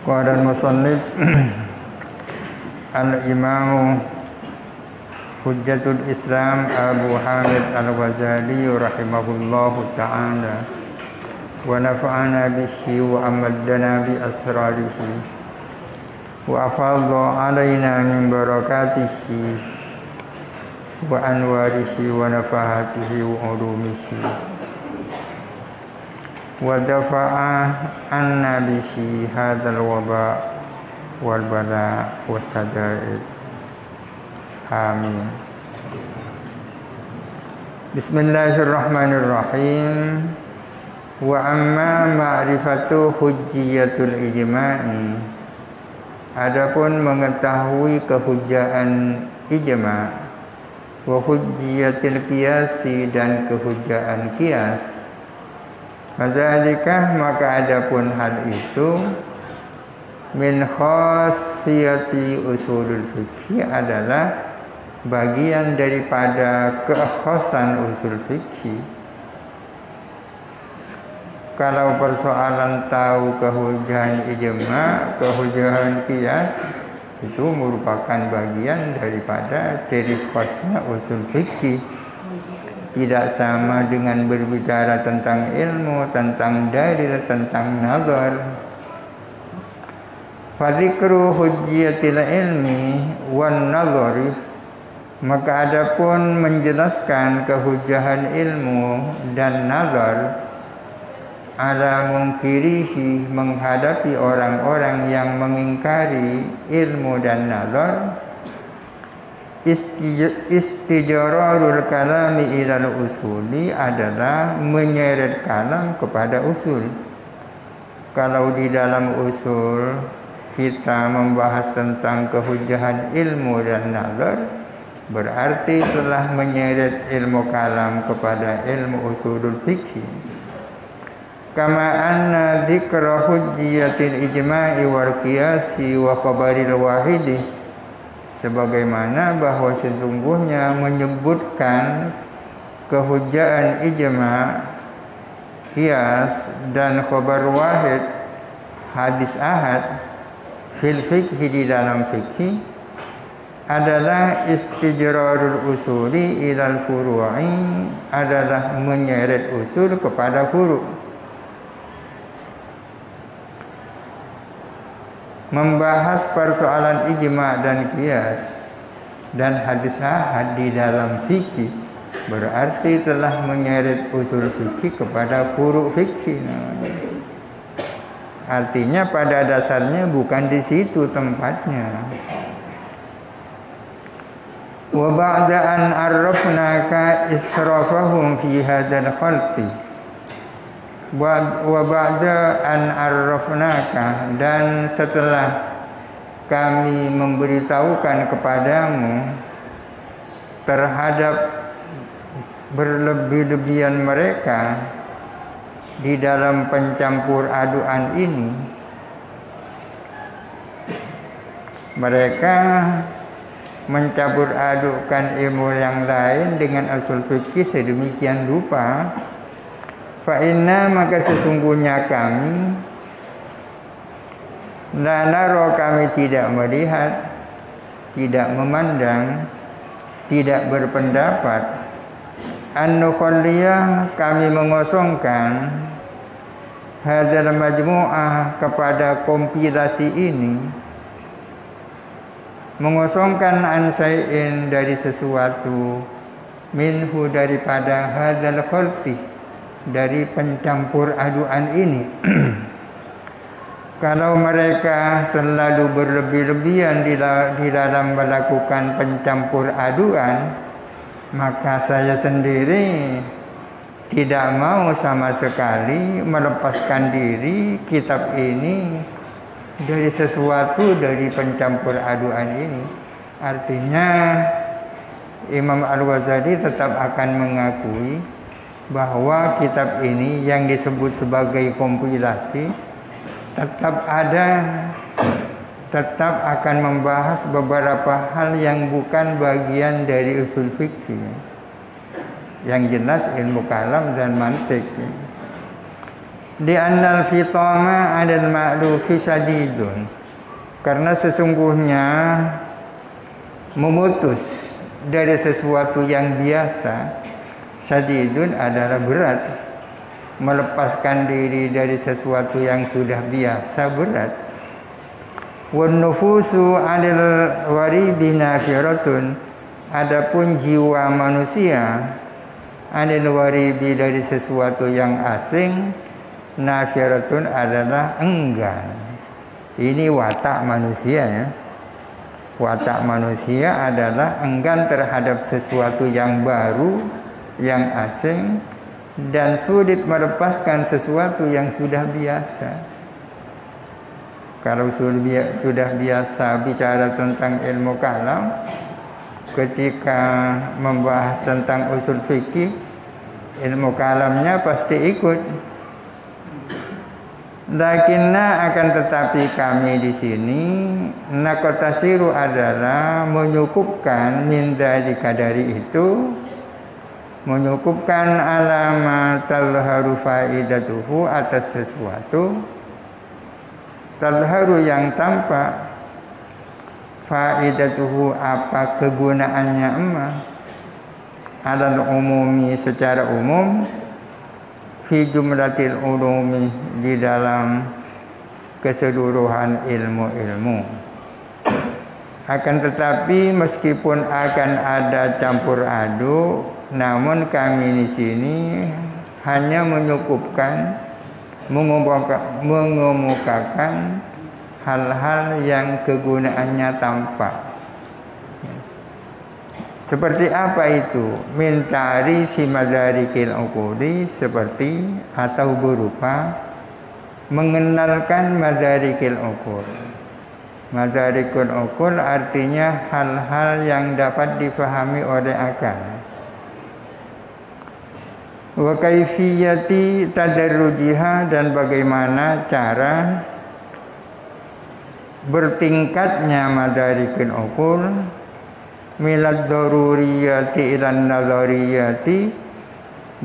Qala al-musannif al-Imam Hujjatul Islam Abu Hamid Al-Ghazali rahimahullahu ta'ala wa nafa'ana bihi wa amaddana bi asrarihi wa afadha alaina min barakatihi wa anwarihi wa nafahatihi wa ulumihi wa dafa'a anna bihi hadzal waba wal bala was sadaid. Amin. Bismillahirrahmanirrahim. Wa amma ma'rifatu hujjiyatul ijma'i, adapun mengetahui kehujjaan ijma', wa hujjiyatil qiyasi dan kehujjaan qiyas, madzalika maka adapun hal itu min khassiyati usulul fikih adalah bagian daripada kekhasan usul fikih. Kalau persoalan tahu kehujjahan ijma', kehujjahan qiyas, itu merupakan bagian daripada ciri khasnya usul fikih. Tidak sama dengan berbicara tentang ilmu, tentang dalil, tentang nazar. Fadzikru hujjiyatil ilmi wan nazari, maka adapun menjelaskan kehujjahan ilmu dan nazar ala mungkirihi, menghadapi orang-orang yang mengingkari ilmu dan nazar, istijararul kalami ilal usuli adalah menyeret kalam kepada usul. Kalau di dalam usul kita membahas tentang kehujjahan ilmu dan nazar, berarti telah menyeret ilmu kalam kepada ilmu usulul fikih. Kama anna dzikra hujjiyatil ijma'i wal qiyasi wa khabaril wahidi, sebagaimana bahwa sesungguhnya menyebutkan kehujjaan ijma', qiyas dan khabar wahid, hadis ahad, fil fikhi di dalam fikih adalah istijrarul usuli ilal furu'i, adalah menyeret usul kepada furu'. Membahas persoalan ijma' dan qiyas dan hadis ahad di dalam fikih berarti telah menyeret usul fikih kepada furu' fikih. Artinya pada dasarnya bukan di situ tempatnya. Wa ba'da an arrafnaka israfahum fi hadzal khalqi, wa ba'da an arrafnaka, dan setelah kami memberitahukan kepadamu terhadap berlebih-lebihan mereka di dalam pencampur aduan ini. Mereka mencampur adukan ilmu yang lain dengan usul fikih sedemikian rupa. Fa inna, maka sesungguhnya kami, la naro, kami tidak melihat, tidak memandang, tidak berpendapat, an-nukhalliyah, kami mengosongkan, hadzal majmu'ah, kepada kompilasi ini, mengosongkan an syai'in, dari sesuatu, minhu, daripada hadzal khalqi, dari pencampur aduan ini. Kalau mereka terlalu berlebih-lebihan di dalam melakukan pencampur aduan, maka saya sendiri tidak mau sama sekali melepaskan diri kitab ini dari sesuatu dari pencampur aduan ini. Artinya Imam Al-Ghazali tetap akan mengakui bahwa kitab ini yang disebut sebagai kompilasi tetap akan membahas beberapa hal yang bukan bagian dari usul fikih, yang jelas ilmu kalam dan mantik. Di annal fitama adal ma'lufi syadidun, karena sesungguhnya memutus dari sesuatu yang biasa, syadidun adalah berat. Melepaskan diri dari sesuatu yang sudah biasa berat. Wan nufusu 'alal waridi nafiratun, adapun jiwa manusia 'alal waridi dari sesuatu yang asing, nafiratun adalah enggan. Ini watak manusia ya. Watak manusia adalah enggan terhadap sesuatu yang baru, yang asing, dan sulit melepaskan sesuatu yang sudah biasa. Kalau sudah biasa bicara tentang ilmu kalam, ketika membahas tentang usul fikih, ilmu kalamnya pasti ikut. Lakinna akan tetapi kami di sini nakotasiru adalah menyukupkan min dzalika dari itu, menyukupkan alamat talharu faidatuhu atas sesuatu talharu yang tampak faidatuhu apa kegunaannya emas alal umumi secara umum fi jumlatil ulumi di dalam keseluruhan ilmu-ilmu. Akan tetapi meskipun akan ada campur aduk, namun kami di sini hanya menyukupkan mengemukakan hal-hal yang kegunaannya tampak. Seperti apa itu? Min ta'rifi madarikil uquli, seperti atau berupa mengenalkan madarikil uqul. Madarikul uqul artinya hal-hal yang dapat difahami oleh akal. Wa kaifiyati tadarrujiha, dan bagaimana cara bertingkatnya madarikul uqul milad daruriyati ilan nazariyati,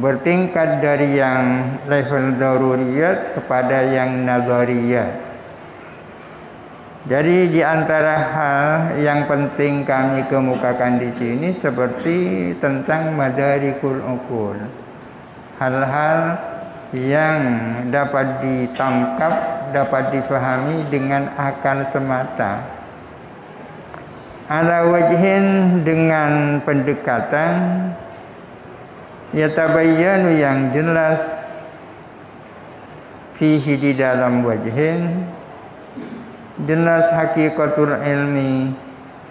bertingkat dari yang level daruriyat kepada yang nazariyat. Jadi di antara hal yang penting kami kemukakan di sini seperti tentang madarikul uqul, hal-hal yang dapat ditangkap, dapat difahami dengan akal semata. Ala wajhin, dengan pendekatan yatabayyanu yang jelas, fihi di dalam wajhin jelas hakikatul ilmi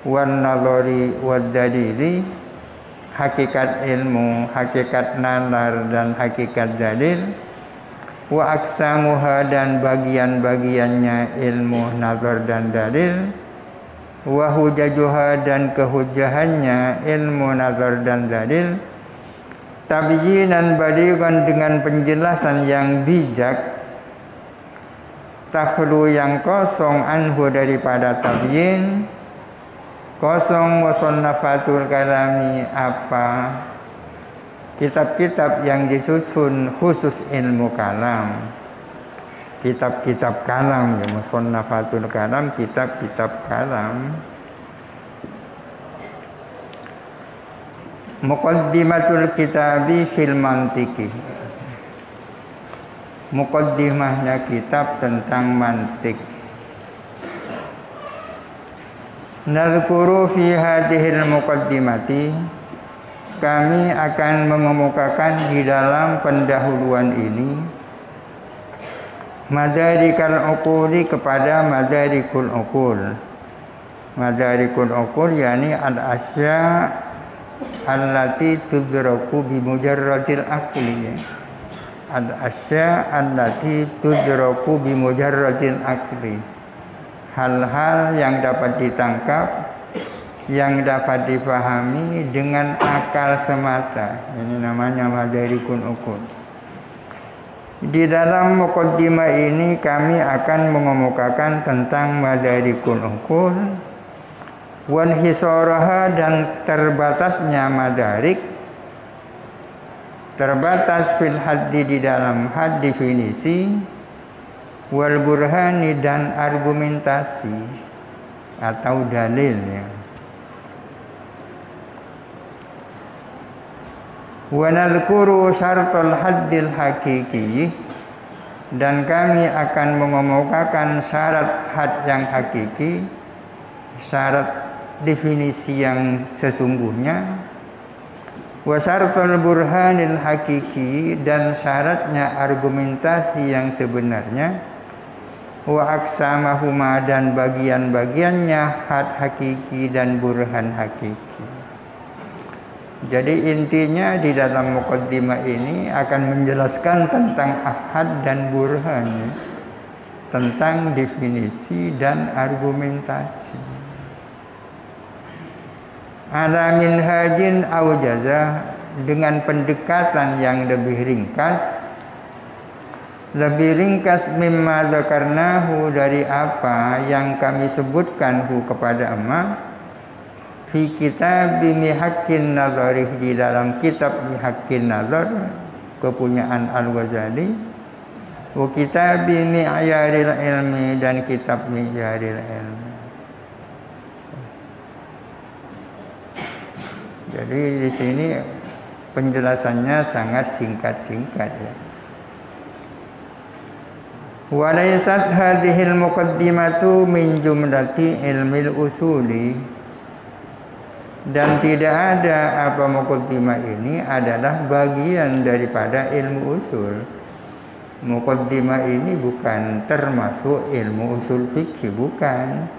wan nazari wad dalili, hakikat ilmu, hakikat nalar dan hakikat dalil, wa aksamuha, dan bagian-bagiannya ilmu, nazar dan dalil, wa hujajuha, dan kehujahannya ilmu, nazar dan dalil, tabyinan balighan, dengan penjelasan yang bijak, takhlu yang kosong, anhu daripada tabyin, kosong, musannafatul kalami, apa kitab-kitab yang disusun khusus ilmu kalam, kitab-kitab kalam ya, musannafatul kalam, kitab-kitab kalam. Muqaddimatul kitabi fil mantiki, muqaddimahnya kitab tentang mantik. Nadhkuru fi hadhil muqaddimati, kami akan mengemukakan di dalam pendahuluan ini madarikal uquli, kepada madarikul uqul. Madarikul uqul yakni al-asya allati tudraku bi mujarradil aqli. Al-asya allati tudraku bi mujarradil aqli, hal-hal yang dapat ditangkap, yang dapat dipahami dengan akal semata. Ini namanya madarikul uqul. Di dalam muqaddimah ini kami akan mengemukakan tentang madarikul uqul, wan hisaraha, dan terbatasnya madarik, terbatas fil haddi di dalam had definisi, wal burhani dan argumentasi atau dalilnya. Wa nadhkuru syartul haddil hakiki, dan kami akan mengemukakan syarat had yang hakiki, syarat definisi yang sesungguhnya. Wa syartul burhanil hakiki, dan syaratnya argumentasi yang sebenarnya. Wa aqsamahuma, dan bagian-bagiannya had hakiki dan burhan hakiki. Jadi intinya di dalam muqaddimah ini akan menjelaskan tentang ahad dan burhan, tentang definisi dan argumentasi. Ala minhajin aujaza, dengan pendekatan yang lebih ringkas mimma dzakarnahu, dari apa yang kami sebutkan kepada amma fi kitab Mihaqin Nazari, di dalam kitab Mihaqin Nazar kepunyaan Al-Ghazali, wa kitab Mi'yaril Ilmi, dan kitab Mi'yaril Ilmi. Jadi di sini penjelasannya sangat singkat ya. Wa laysat hadhil muqaddimatu min jumlati ilmil usuli, dan tidak ada apa muqaddimah ini adalah bagian daripada ilmu usul. Muqaddimah ini bukan termasuk ilmu usul fikih, bukan.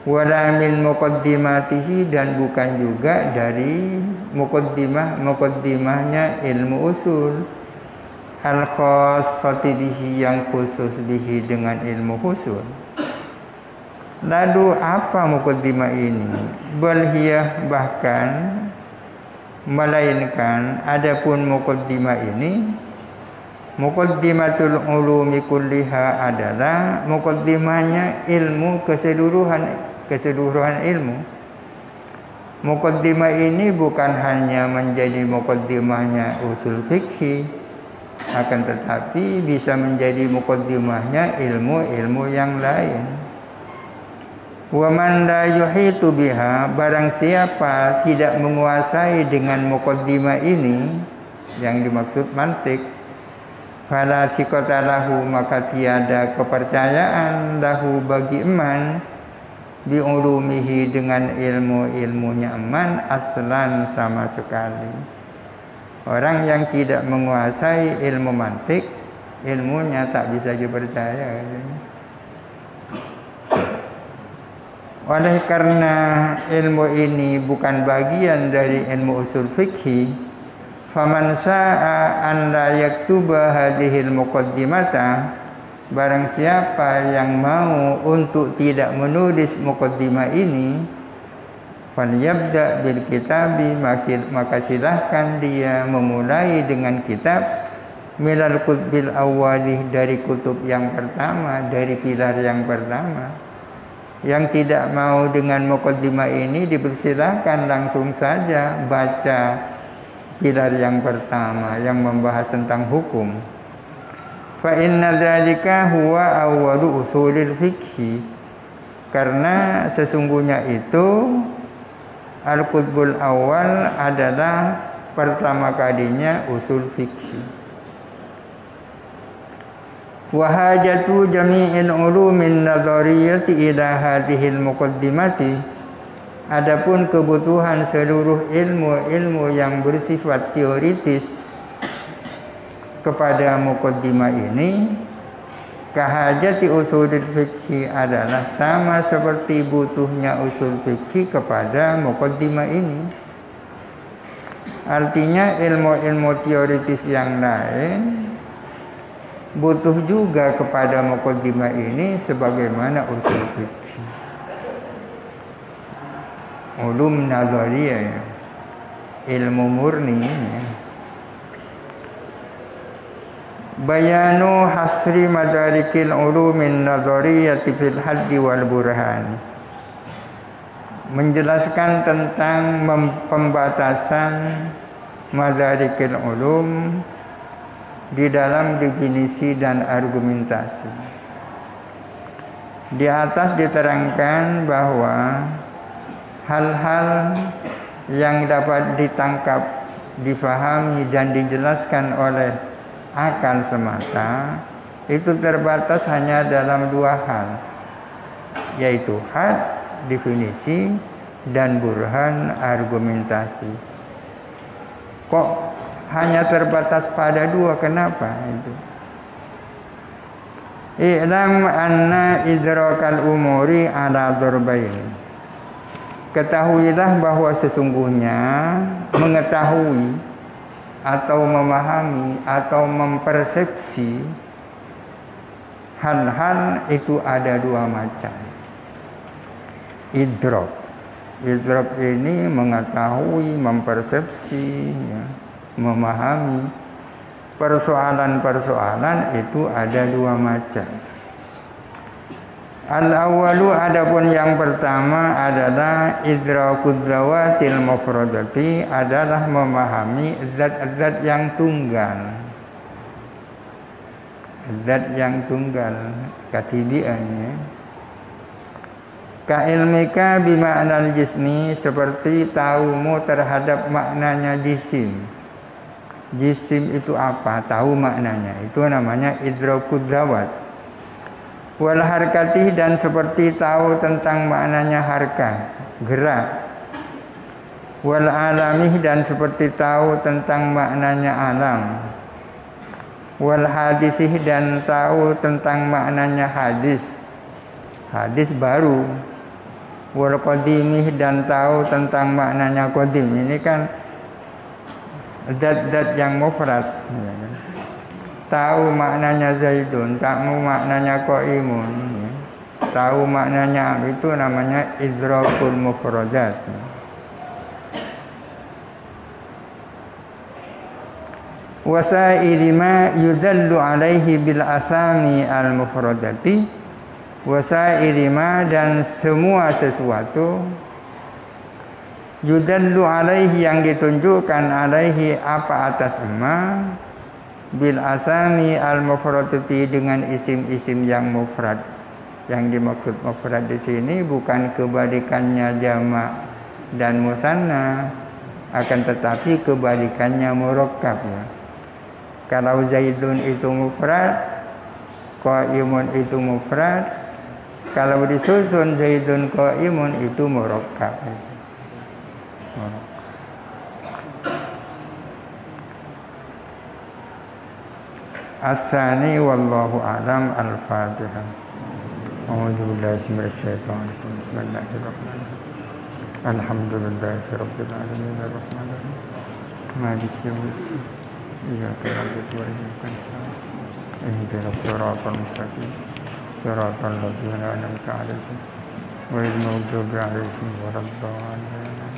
Wala min muqaddimatihi, dan bukan juga dari muqaddimahnya ilmu usul. Al-khassati bihi, yang khusus bihi dengan ilmu usul. Lalu apa muqaddimah ini? Balhiyah, bahkan melainkan adapun muqaddimah ini, muqaddimatul ulumi kulliha, adalah muqaddimahnya ilmu keseluruhan ilmu. Muqaddimah ini bukan hanya menjadi muqaddimahnya usul fikih, akan tetapi bisa menjadi muqaddimahnya ilmu-ilmu yang lain. Wa man la yuhitu biha, barang siapa tidak menguasai dengan muqaddimah ini, yang dimaksud mantik, fala thiqata lahu, maka tiada kepercayaan lahu bagi eman, bi ulumihi, dengan ilmu-ilmunya eman, aslan sama sekali. Orang yang tidak menguasai ilmu mantik, ilmunya tak bisa dipercaya. Oleh karena ilmu ini bukan bagian dari ilmu usul fikih, faman sa'a an la yaktuba hadhil muqaddimata, barang siapa yang mau untuk tidak menulis muqaddimah ini, falyabda bil kitabi, maka silahkan dia memulai dengan kitab milal kutbil awwalih, dari kutub yang pertama, dari pilar yang pertama. Yang tidak mau dengan muqaddimah ini dipersilahkan langsung saja baca pilar yang pertama yang membahas tentang hukum. Fa inna dzalika huwa awwalu usulil fikhi, karena sesungguhnya itu al-qutbul awal adalah pertama kalinya usul fikih. Wa hajatu jami'il ulumin nadhariyati ila hadhil muqaddimati, adapun kebutuhan seluruh ilmu-ilmu yang bersifat teoritis kepada muqaddimah ini, kahajati usulul fikih, adalah sama seperti butuhnya usul fikih kepada muqaddimah ini. Artinya ilmu-ilmu teoritis yang lain butuh juga kepada muqaddimah ini sebagaimana usul fikih. Ulum nazariyah, ilmu murni. Bayanu hasri madarikil ulumin nazariyati fil haddi wal burhan, menjelaskan tentang pembatasan madarikil ulum, di dalam definisi dan argumentasi. Di atas diterangkan bahwa hal-hal yang dapat ditangkap, difahami dan dijelaskan oleh akal semata itu terbatas hanya dalam dua hal, yaitu had, definisi, dan burhan, argumentasi. Kok hanya terbatas pada dua? Kenapa itu? I'lam anna idrakal umuri ala darbain. Ketahuilah bahwa sesungguhnya mengetahui atau memahami atau mempersepsi hal-hal itu ada dua macam. Idrak ini mengetahui, mempersepsi, ya, memahami. Persoalan-persoalan itu ada dua macam. Al-awwalu, adapun yang pertama adalah idrakud dzawatil mufradati, adalah memahami zat-zat yang tunggal. Zat yang tunggal, ketidiannya. Ka ilmika bima'nal jismi, seperti tahumu terhadap maknanya jisim. Jisim itu apa? Tahu maknanya. Itu namanya idrakud dzawat. Wal harkati, dan seperti tahu tentang maknanya harka, gerak. Wal alamih, dan seperti tahu tentang maknanya alam. Wal hadisih, dan tahu tentang maknanya hadis, hadis baru. Wal qadimih, dan tahu tentang maknanya qadim. Ini kan zat-zat yang mufrad. Tahu maknanya Zaidun, tahu maknanya Qaimun, ya. Tahu maknanya itu namanya idrakul mufradat. Wasaili ma yudallu alaihi bil asami al mufradati, wasaili ma, dan semua sesuatu, yudallu alaihi, yang ditunjukkan, alaihi apa atas ma, bil asami al mufradati, dengan isim-isim yang mufrad. Yang dimaksud mufrad di sini bukan kebalikannya jamak dan musanna, akan tetapi kebalikannya murakkab, ya. Kalau Zaidun itu mufrad, Qaimun itu mufrad. Kalau disusun Zaidun Qaimun itu murakkab. As-sani wallahu a'lam. Al-Fatihah. A'udzu billahi minasy syaithanir rajim. Bismillahirrahmanirrahim. Alhamdulillahirabbil alamin arrahmanir rahim. Maliki yaumiddin. Iyyaka na'budu wa iyyaka nasta'in. Ihdinas siratal mustaqim. Siratal ladzina an'amta 'alaihim ghairil maghdubi 'alaihim waladdallin.